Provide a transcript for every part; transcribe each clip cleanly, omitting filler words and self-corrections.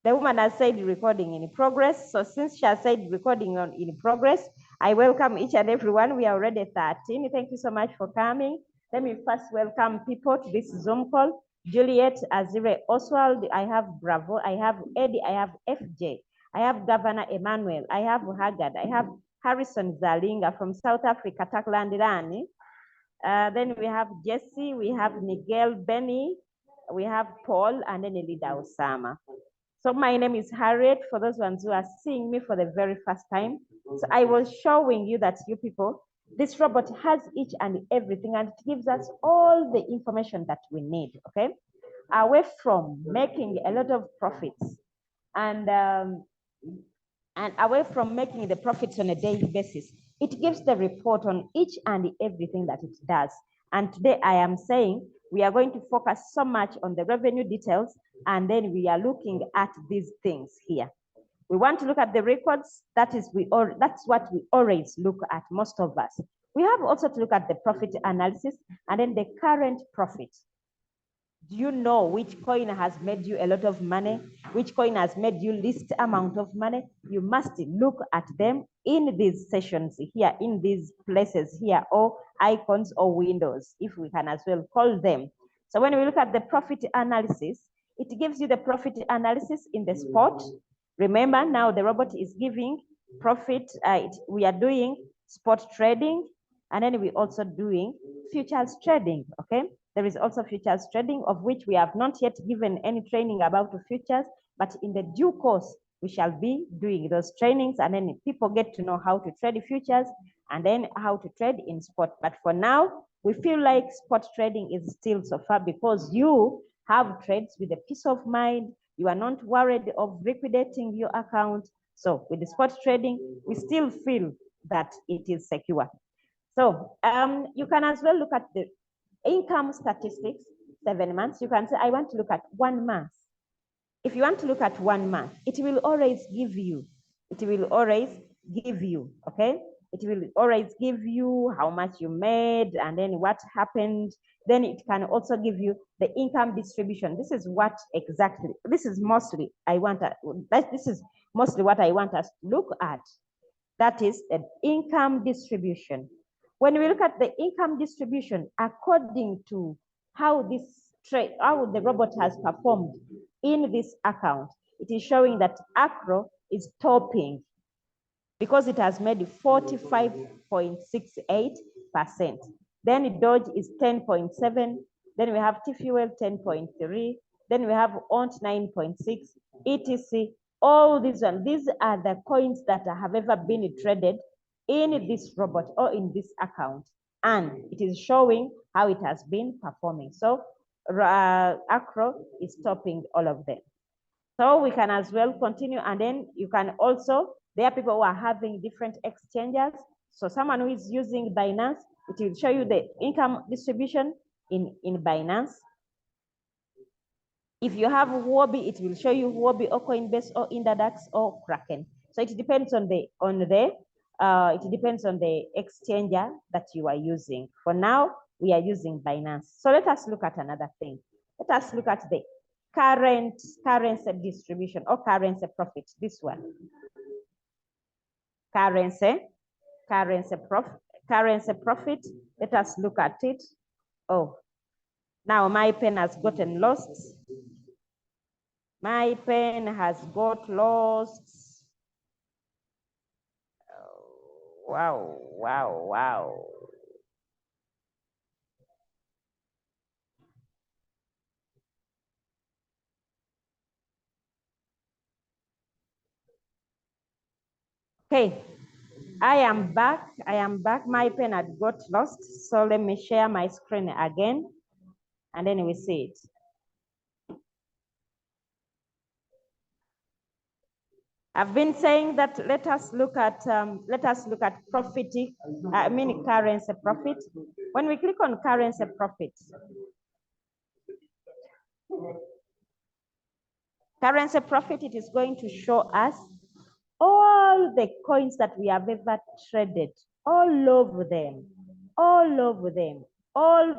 The woman has said recording in progress. So since she has said recording in progress, I welcome each and everyone. We are already 13. Thank you so much for coming. Let me first welcome people to this Zoom call. Juliet, Azire, Oswald, I have Bravo, I have Eddie, I have FJ, I have Governor Emmanuel, I have Haggard, I have Harrison Zalinga from South Africa, Taklandirani. Then we have Jesse, we have Miguel Benny, we have Paul, and then Elida Osama. So my name is Harriet, for those ones who are seeing me for the very first time. So I was showing you that you people, this robot has each and everything, and it gives us all the information that we need, okay? Away from making a lot of profits and away from making the profits on a daily basis, it gives the report on each and everything that it does. And today I am saying we are going to focus so much on the revenue details, and then we are looking at these things here. We want to look at the records. That's what we always look at, most of us. We have also to look at the profit analysis and then the current profit. Do you know which coin has made you a lot of money? Which coin has made you least amount of money? You must look at them in these sessions here, in these places here, or icons or windows, if we can as well call them. So when we look at the profit analysis, it gives you the profit analysis in the spot. Remember, now the robot is giving profit. We are doing spot trading, and then we're also doing futures trading, okay? There is also futures trading, of which we have not yet given any training about the futures, but in the due course, we shall be doing those trainings, and then people get to know how to trade futures and then how to trade in spot. But for now, we feel like spot trading is still so far because you have trades with a peace of mind. You are not worried of liquidating your account. So with the spot trading, we still feel that it is secure. So you can as well look at the income statistics, 7 months. You can say, I want to look at 1 month. If you want to look at 1 month, it will always give you, okay? It will always give you how much you made and then what happened. Then it can also give you the income distribution. This is what exactly, this is mostly what I want us to look at. That is the income distribution. When we look at the income distribution, according to how the robot has performed in this account, it is showing that Acro is topping because it has made 45.68%. Then Dodge is 10.7. Then we have T-Fuel 10.3. Then we have ONT 9.6, etc. All these are the coins that have ever been traded in this robot or in this account. And it is showing how it has been performing. So Acro is topping all of them. So we can as well continue, and then you can also, there are people who are having different exchanges. So someone who is using Binance, it will show you the income distribution in Binance. If you have Huobi, it will show you Huobi or Coinbase or Index or Kraken. So it depends on the exchanger that you are using. For now, we are using Binance. So let us look at another thing. Let us look at the currency distribution or currency profit. This one. Currency profit. Let us look at it. Oh, now my pen has gotten lost. My pen has got lost. Wow. Okay, I am back. My pen had got lost. So let me share my screen again, and then we see it. I've been saying that let us look at profit. Currency profit. When we click on currency profit, it is going to show us all the coins that we have ever traded, all of them. All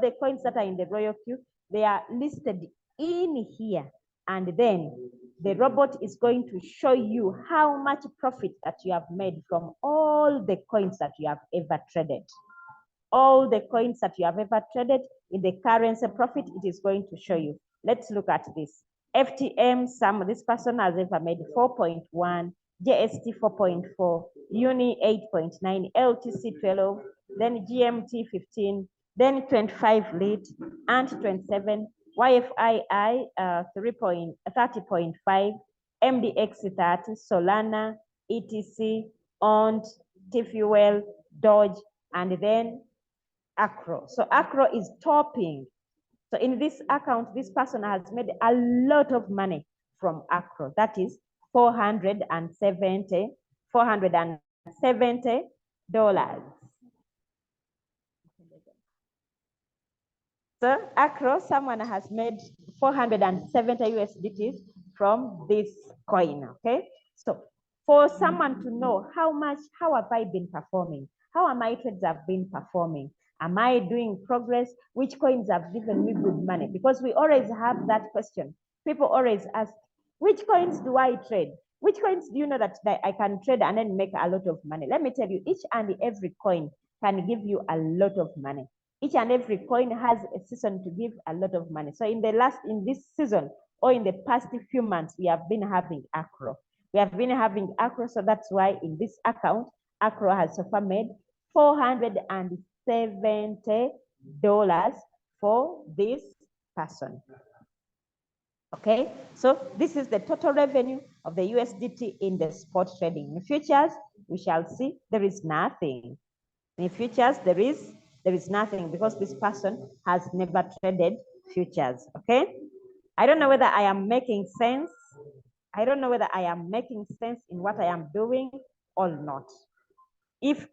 the coins that are in the royal queue, they are listed in here. And then the robot is going to show you how much profit that you have made from all the coins that you have ever traded. All the coins that you have ever traded in the currency profit, it is going to show you. Let's look at this. FTM, this person has ever made 4.1, JST 4.4, Uni 8.9, LTC 12, then GMT 15, then 25 lead, and 27, YFII 30.5, MDX 30, Solana, ETC, ONT, TFuel, Doge, and then Acro. So Acro is topping. So in this account, this person has made a lot of money from Acro. That is $470. So Acro, someone has made 470 USDT from this coin, okay? So for someone to know how have I been performing? How are my trades have been performing? Am I doing progress? Which coins have given me good money? Because we always have that question. People always ask, which coins do I trade? Which coins do you know that I can trade and then make a lot of money? Let me tell you, each and every coin can give you a lot of money. Each and every coin has a season to give a lot of money. So in this season or in the past few months, we have been having Acro. We have been having Acro, so that's why in this account, Acro has so far made $470 for this person. Okay, so this is the total revenue of the USDT in the spot trading. In futures, we shall see there is nothing. In futures, there is nothing because this person has never traded futures. Okay, I don't know whether I am making sense. I don't know whether I am making sense in what I am doing or not. If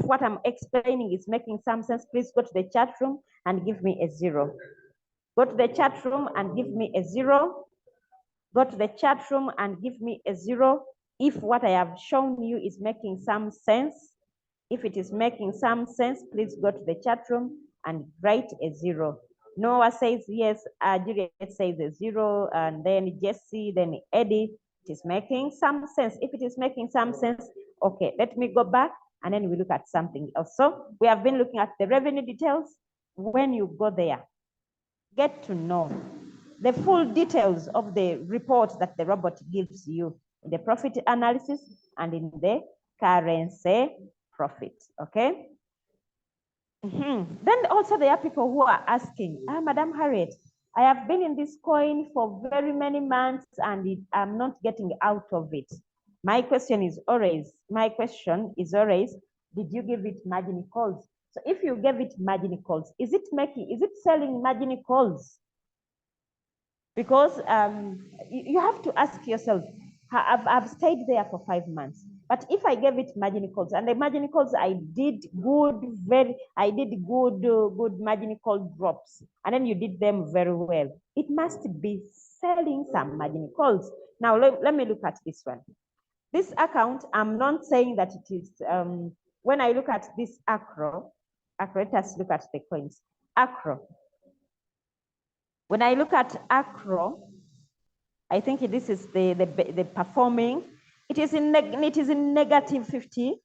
what I'm explaining is making some sense, please go to the chat room and give me a 0. Go to the chat room and give me a 0. Go to the chat room and give me a 0 if what I have shown you is making some sense. If it is making some sense, please go to the chat room and write a 0. Noah says yes, Juliet says a 0, and then Jesse, then Eddie. It is making some sense. If it is making some sense, okay, let me go back and then we look at something else. So we have been looking at the revenue details. When you go there, get to know the full details of the report that the robot gives you in the profit analysis and in the currency profit, okay? Then also there are people who are asking, Madam Harriet, I have been in this coin for very many months and I'm not getting out of it. My question is always, did you give it margin calls? So if you gave it margin calls, is it selling margin calls? Because you have to ask yourself, I've stayed there for 5 months. But if I gave it margin calls and the margin calls I did good margin call drops, and then you did them very well, it must be selling some margin calls. Now let me look at this one. This account, I'm not saying that it is. When I look at this Acro, let us look at the coins. Acro. When I look at Acro, I think this is the performing. It is in negative 50.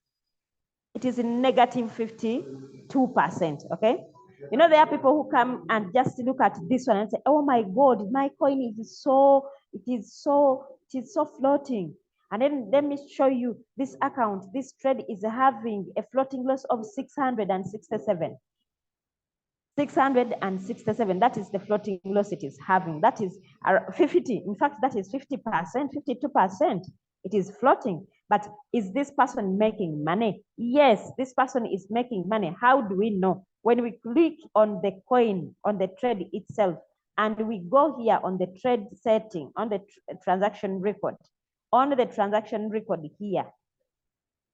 It is in negative 52%. Okay. You know, there are people who come and just look at this one and say, "Oh my God, my coin is so floating." And then let me show you this account. This trade is having a floating loss of 667. 667, that is the floating loss it is having. That is 50. In fact, that is 50%, 52%. It is floating. But is this person making money? Yes, this person is making money. How do we know? When we click on the coin, on the trade itself, and we go here on the trade setting, on the transaction record, on the transaction record here,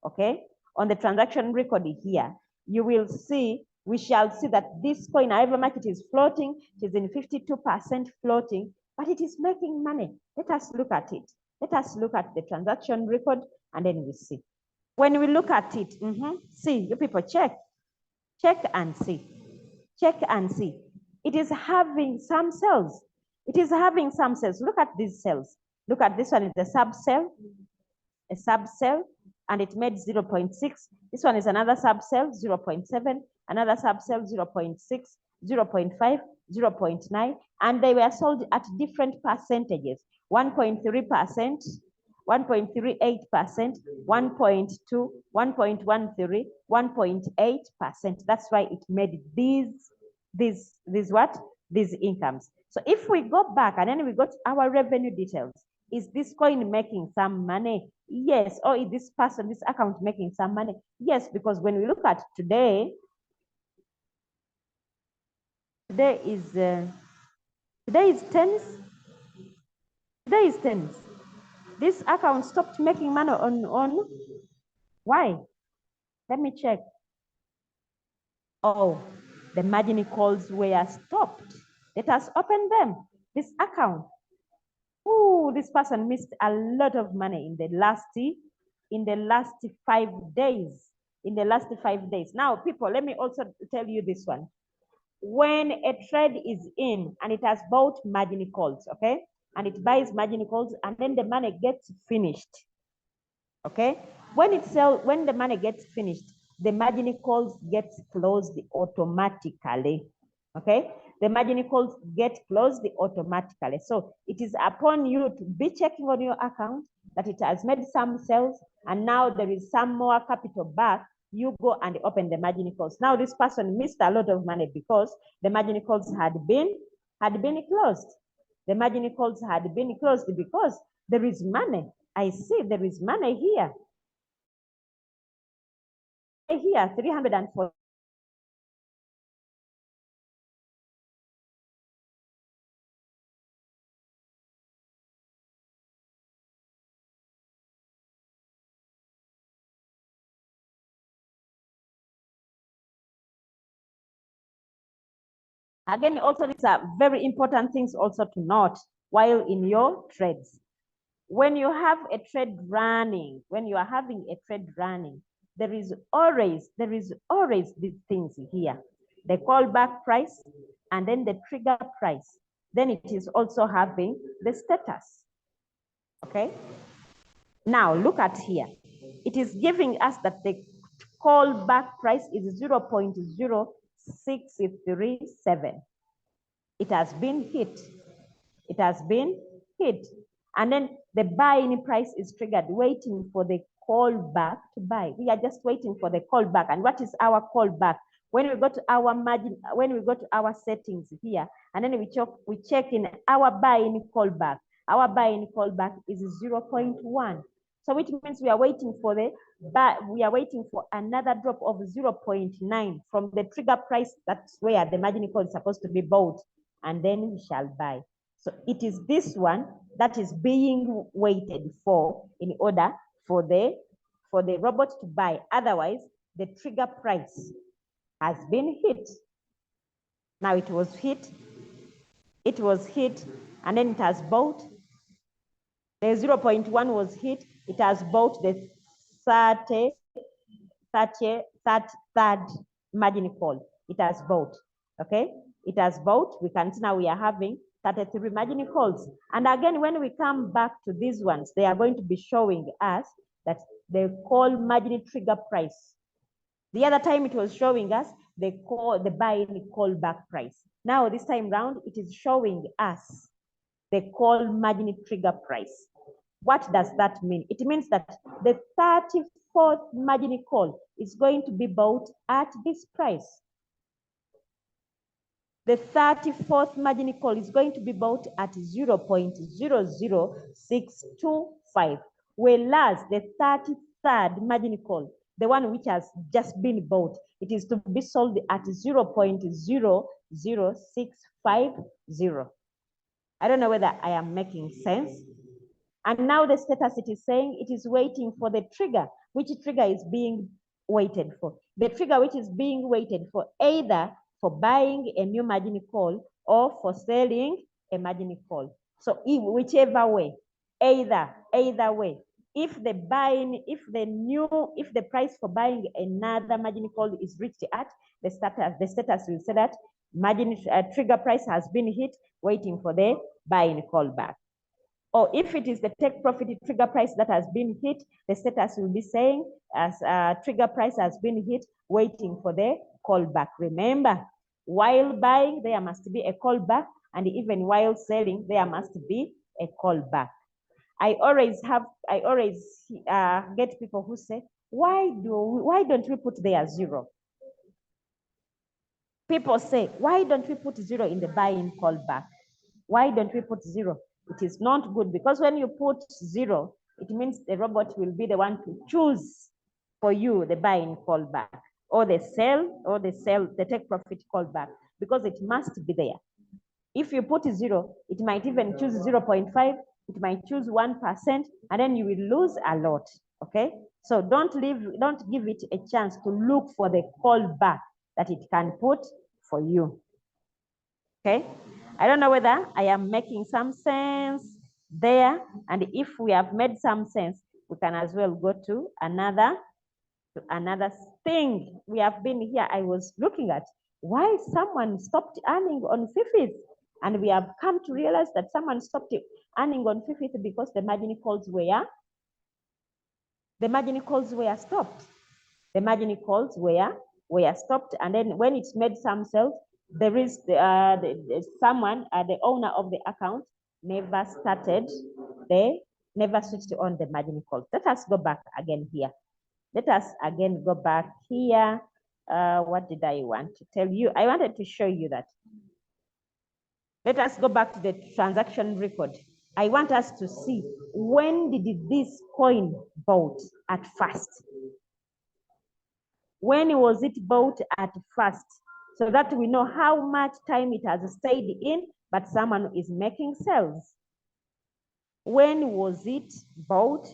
okay? On the transaction record here, you will see, we shall see that this coin, however much it is floating, it is in 52% floating, but it is making money. Let us look at it. Let us look at the transaction record and then we see. When we look at it, see, you people check and see. Check and see. It is having some cells. It is having some cells. Look at these cells. Look at this one, it's a subcell, and it made 0.6. This one is another subcell, 0.7, another subcell, 0.6, 0.5, 0.9, and they were sold at different percentages, 1.3%, 1.38%, 1.2, 1.13, 1.8%. That's why it made these incomes. So if we go back and then we got our revenue details, is this coin making some money? Yes. Or is this person, this account making some money? Yes, because when we look at today is tens. Today is tens. This account stopped making money on why? Let me check. Oh, the margin calls were stopped. Let us open them. This account. Oh, this person missed a lot of money in the last 5 days. In the last 5 days. Now, people, let me also tell you this one. When a trade is in and it has bought margin calls, okay? And it buys margin calls and then the money gets finished. Okay? When the money gets finished, the margin calls gets closed automatically. Okay? The margin calls get closed automatically. So it is upon you to be checking on your account that it has made some sales and now there is some more capital back. You go and open the margin calls. Now this person missed a lot of money because the margin calls had been closed. The margin calls had been closed because there is money. I see there is money here. Here, 340. Again, also these are very important things also to note while in your trades. When you have a trade running, when you are having a trade running, there is always these things here. The callback price and then the trigger price. Then it is also having the status. Okay. Now look at here. It is giving us that the callback price is 0.0637. It has been hit. It has been hit. And then the buy-in price is triggered, waiting for the callback to buy. We are just waiting for the callback. And what is our callback? When we go to our margin, when we go to our settings here, and then we check in our buy-in callback. Our buy-in callback is 0.1. So which means we are waiting for another drop of 0.9 from the trigger price. That's where the margin call is supposed to be bought, and then we shall buy. So it is this one that is being waited for in order for the robot to buy. Otherwise, the trigger price has been hit. Now it was hit, and then it has bought. The 0.1 was hit. It has bought the 33rd margin call. It has bought. Okay, it has bought. We can see now we are having 33 margin calls. And again, when we come back to these ones, they are going to be showing us that the call margin trigger price. The other time it was showing us the buy-in callback price. Now this time round, it is showing us the call margin trigger price. What does that mean? It means that the 34th margin call is going to be bought at this price. The 34th margin call is going to be bought at 0.00625, whereas the 33rd margin call, the one which has just been bought, it is to be sold at 0.00650. I don't know whether I am making sense. And now the status, it is saying it is waiting for the trigger. Which trigger is being waited for? The trigger which is being waited for, either for buying a new margin call or for selling a margin call. So whichever way, either way. If the price for buying another margin call is reached at the status will say that margin trigger price has been hit, waiting for the buying call back. Or if it is the take profit trigger price that has been hit, the status will be saying as trigger price has been hit, waiting for the callback. Remember, while buying, there must be a callback, and even while selling, there must be a callback. I always get people who say, why don't we put there 0? People say, why don't we put 0 in the buy-in callback? Why don't we put 0? It is not good, because when you put 0, it means the robot will be the one to choose for you the buy-in callback or the take profit callback, because it must be there. If you put 0, it might even choose 0.5, it might choose 1%, and then you will lose a lot. Okay, so don't give it a chance to look for the callback that it can put for you. Okay, I don't know whether I am making some sense there, and if we have made some sense, we can as well go to another thing. We have been here, I was looking at why someone stopped earning on FIFIs, and we have come to realize that someone stopped earning on FIFIs because the margin calls were stopped. The margin calls were stopped, and then when it's made some sales, there is someone, the owner of the account, never switched on the margin calls. Let us go back again here. Let us again go back here. What did I want to tell you? I wanted to show you that. Let us go back to the transaction record. I want us to see, when did this coin bought at first? When was it bought at first? So that we know how much time it has stayed in, but someone is making sales. When was it bought?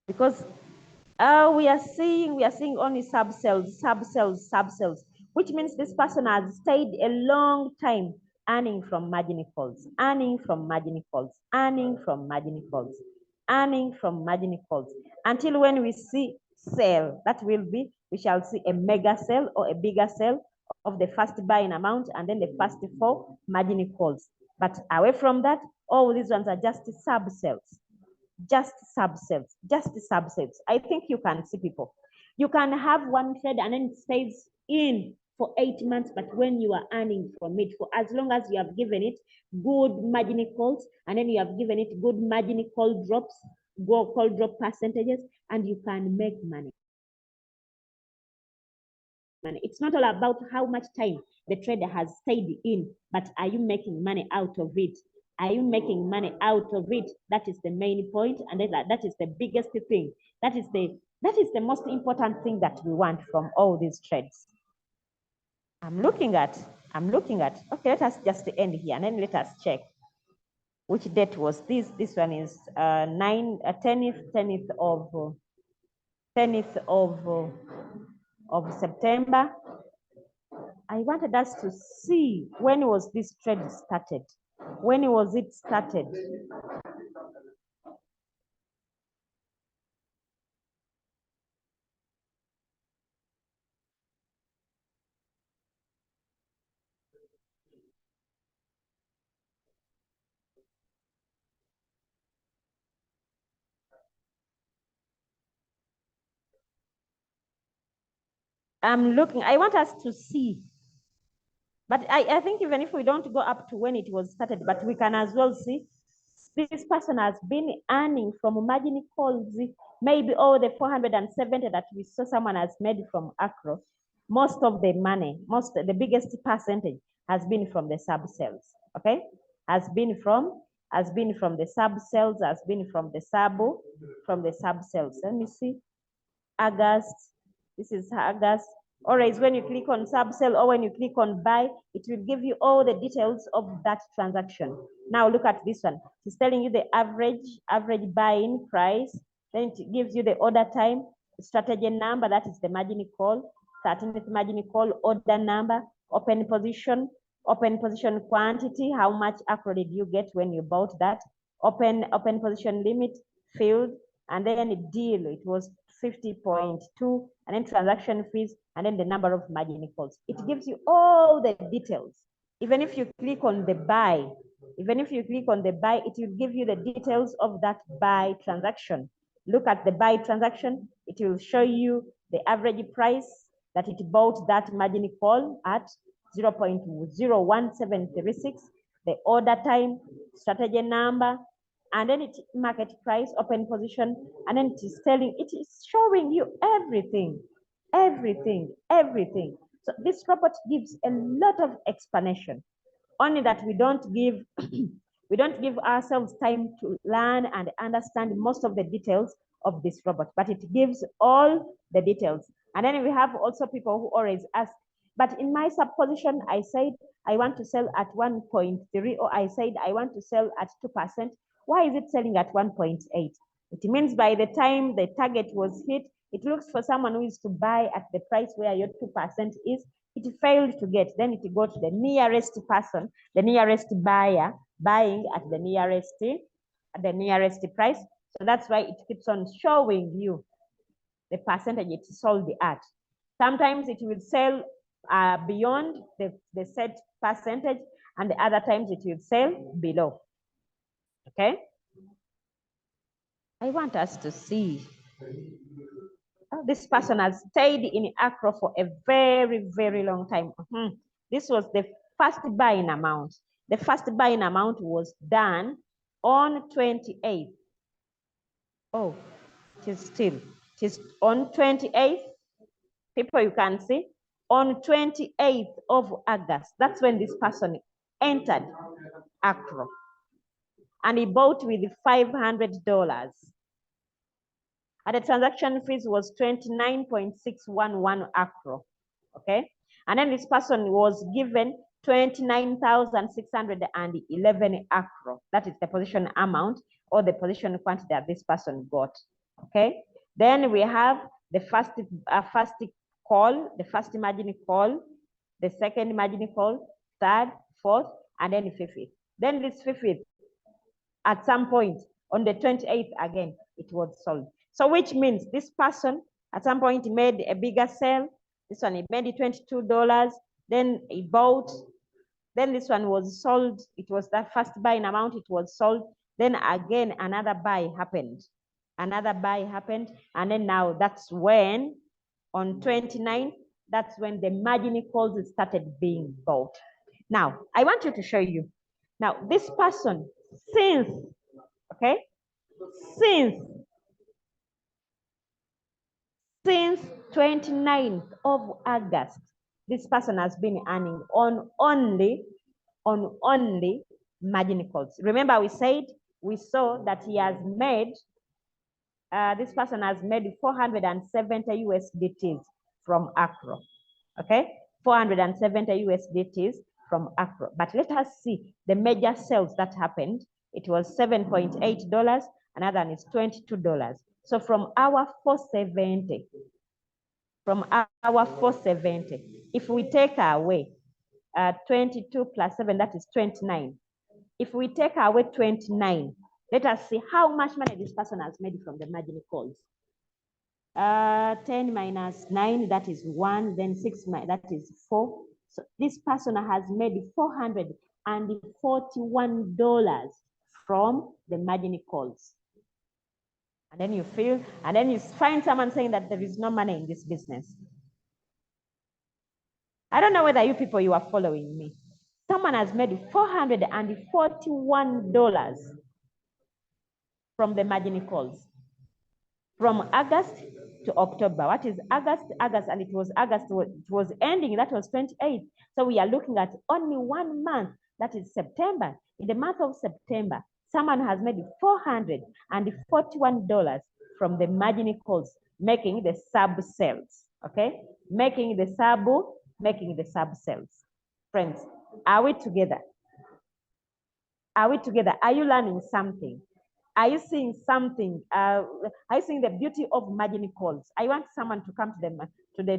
Because we are seeing only sub-sales, which means this person has stayed a long time earning from margin calls, earning from margin calls, earning from margin calls, earning from margin calls, until when we see sale, that will be, we shall see a mega sale or a bigger sale of the first buying amount and then the first 4 margin calls. But away from that, all these ones are just sub-sales. Just sub-sales. I think you can see people. You can have one trade and then it stays in for 8 months, but when you are earning from it, for as long as you have given it good margin calls, and then you have given it good margin call drops, call drop percentages, and you can make money. It's not all about how much time the trader has stayed in, but are you making money out of it? Are you making money out of it? That is the main point, and that is the biggest thing. That is the most important thing that we want from all these trades. I'm looking at. Okay, let us just end here, and then let us check which date was this. This one is 10th of September. I wanted us to see, when was this trade started? When was it started? I'm looking, I want us to see. But I think even if we don't go up to when it was started, but we can as well see this person has been earning from margin calls, maybe all the 470 that we saw someone has made from Acro. Most of the money, the biggest percentage has been from the sub-sales, okay? Has been from the sub-sales, has been from the sub-sales. Let me see. August, this is August. Or is when you click on sub-sell or when you click on buy, it will give you all the details of that transaction. Now look at this one. It's telling you the average buying price. Then it gives you the order time, strategy number, that is the margin call, 13th margin call, order number, open position quantity, how much Acro did you get when you bought that, open position limit, field, and then a deal, it was 50.2, and then transaction fees, and then the number of margin calls. It gives you all the details. Even if you click on the buy, Even if you click on the buy, it will give you the details of that buy transaction. Look at the buy transaction. It will show you the average price that it bought that margin call at 0.01736, the order time, strategy number, and then it market price, open position, and then it is telling, it is showing you everything. So this robot gives a lot of explanation, only that we don't give we don't give ourselves time to learn and understand most of the details of this robot, but it gives all the details. And then we have also people who always ask, but in my supposition, I said I want to sell at 1.3, or I said I want to sell at 2%. Why is it selling at 1.8? It means by the time the target was hit, it looks for someone who is to buy at the price where your 2% is. It failed to get, then it got the nearest person, the nearest buyer, buying at the nearest price. So that's why it keeps on showing you the percentage it sold at. Sometimes it will sell beyond the set percentage, and the other times it will sell below. Okay. I want us to see. Oh, this person has stayed in Accra for a very, very long time. This was the first buying amount. The first buying amount was done on 28th. Oh, it is on 28th. People, you can see, on 28th of August. That's when this person entered Accra. And he bought with $500. And the transaction fees was 29.611 Accra. Okay. And then this person was given 29,611 Accra. That is the position amount or the position quantity that this person got. Okay. Then we have the first call, the first margin call, the second margin call, third, fourth, and then fifth. Then this fifth, at some point on the 28th again, it was sold. So which means this person at some point made a bigger sale. This one, he made it $22. Then he bought. Then this one was sold. It was that first buying amount. It was sold. Then again, another buy happened. Another buy happened. And then now that's when on 29th, that's when the margin calls started being bought. Now, I want you to show you. Now, this person, since 29th of August, this person has been earning on only margin calls. Remember, we saw that he has made, this person has made 470 USDTs from Accra. Okay, 470 USDTs from Accra. But let us see the major sales that happened. It was $7.8. Another one is $22. So from our 470, if we take away 22 plus 7, that is 29. If we take away 29, let us see how much money this person has made from the margin calls. 10 minus 9, that is 1, then 6, that is 4. So this person has made $441 from the margin calls. And then you find someone saying that there is no money in this business. I don't know whether you people, you are following me. Someone has made $441 from the margin calls from August to October. What is August? And it was August, it was ending, that was 28th. So we are looking at only 1 month, that is September. In the month of September, someone has made $441 from the margin calls, making the sub sales. Okay, making the sub sales. Friends, are we together? Are we together? Are you learning something? Are you seeing something? Are you seeing the beauty of margin calls? I want someone to come to the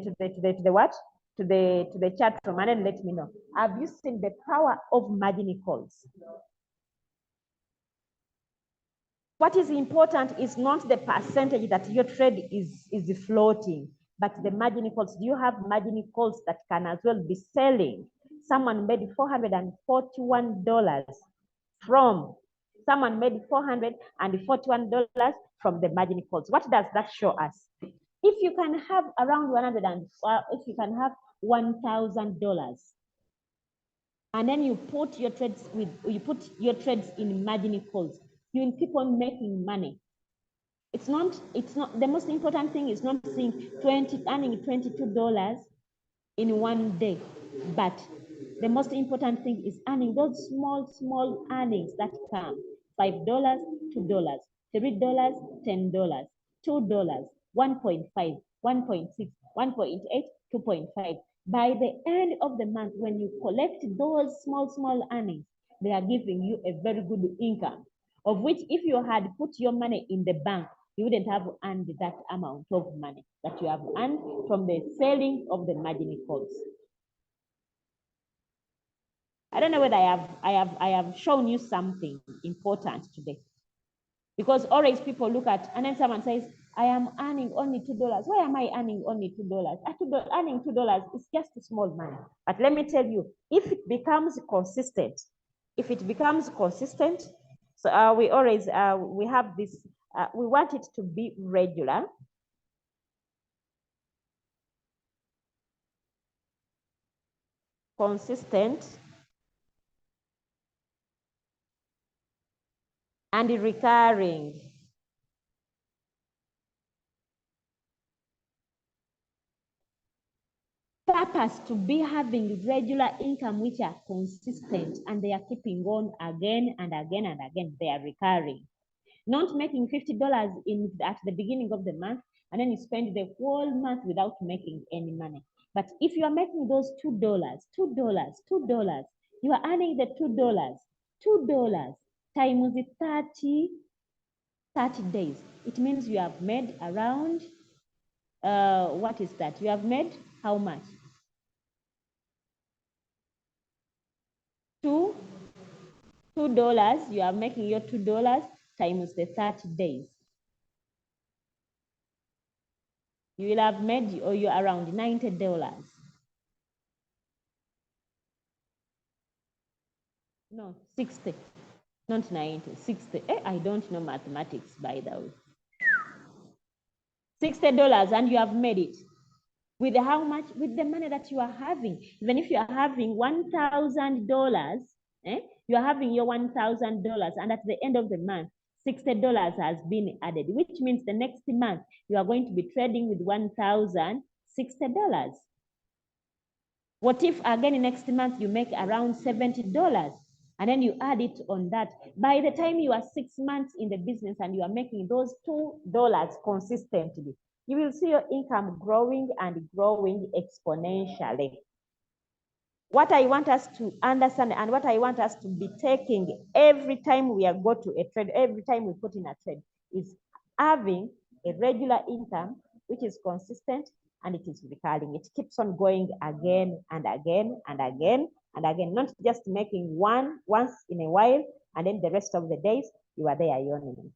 chat room and then let me know. Have you seen the power of margin calls? What is important is not the percentage that your trade is floating, but the margin calls. Do you have margin calls that can as well be selling? Someone made $441 from someone made $441 from the margin calls. What does that show us? If you can have around if you can have $1,000, and then you put your trades in margin calls, you will keep on making money. It's not the most important thing is not seeing earning $22 in one day, but the most important thing is earning those small earnings that come. $5, $2, $3, $10, $2, 1.5, 1.6, 1.8, 2.5. By the end of the month, when you collect those small earnings, they are giving you a very good income, of which if you had put your money in the bank, you wouldn't have earned that amount of money that you have earned from the selling of the margin calls. I don't know whether I have shown you something important today. Because always people look at, and then someone says, I am earning only $2. Why am I earning only $2? Earning $2 is just a small money. But let me tell you, if it becomes consistent, so we always, we have this, we want it to be regular. Consistent and recurring. Purpose to be having regular income which are consistent and they are keeping on again and again and again. They are recurring. Not making $50 at the beginning of the month and then you spend the whole month without making any money. But if you are making those $2, you are earning the $2 times 30 days. It means you have made around, what is that? You have made how much? $2, you are making your $2 times the 30 days. You will have made you around $90. No, 60, not 90, 60. I don't know mathematics, by the way. $60 and you have made it. With how much? With the money that you are having. Even if you are having $1,000, you are having your $1,000 and at the end of the month, $60 has been added, which means the next month you are going to be trading with $1,060. What if again next month you make around $70 and then you add it on that? By the time you are 6 months in the business and you are making those $2 consistently, you will see your income growing and growing exponentially. What I want us to understand and what I want us to be taking every time we go to a trade, every time we put in a trade, is having a regular income which is consistent and it is recurring. It keeps on going again and again and again and again, not just making once in a while and then the rest of the days you are there yawning.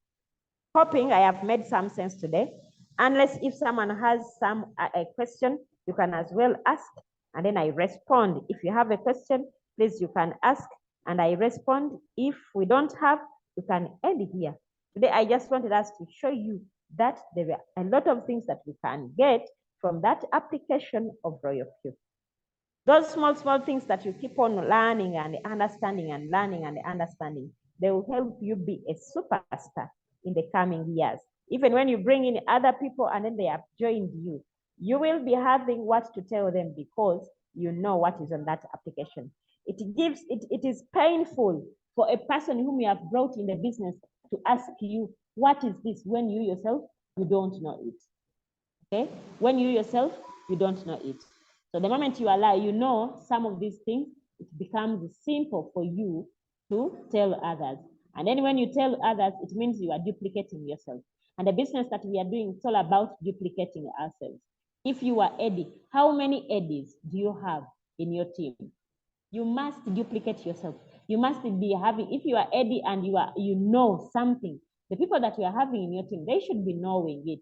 Hoping I have made some sense today. Unless if someone has a question, you can as well ask and then I respond. If you have a question, please you can ask and I respond. If we don't have, you can end here. Today I just wanted us to show you that there are a lot of things that we can get from that application of RoyalQ. Those small things that you keep on learning and understanding and learning and understanding, they will help you be a superstar in the coming years. Even when you bring in other people and then they have joined you, you will be having what to tell them because you know what is on that application. It is painful for a person whom you have brought in the business to ask you, what is this, when you yourself, you don't know it. Okay? When you yourself, you don't know it. So the moment you allow, you know some of these things, it becomes simple for you to tell others. And then when you tell others, it means you are duplicating yourself. And the business that we are doing, it's all about duplicating ourselves. If you are Eddie, how many Eddies do you have in your team? You must duplicate yourself. You must be having, if you are Eddie and you know something, the people that you are having in your team, they should be knowing it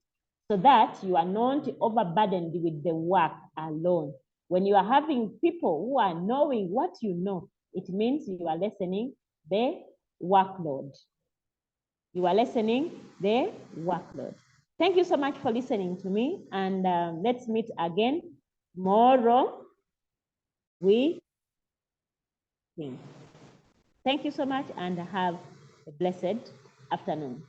so that you are not overburdened with the work alone. When you are having people who are knowing what you know, it means you are lessening the workload. You are lessening the workload. Thank you so much for listening to me, and let's meet again tomorrow with Thank you so much and have a blessed afternoon.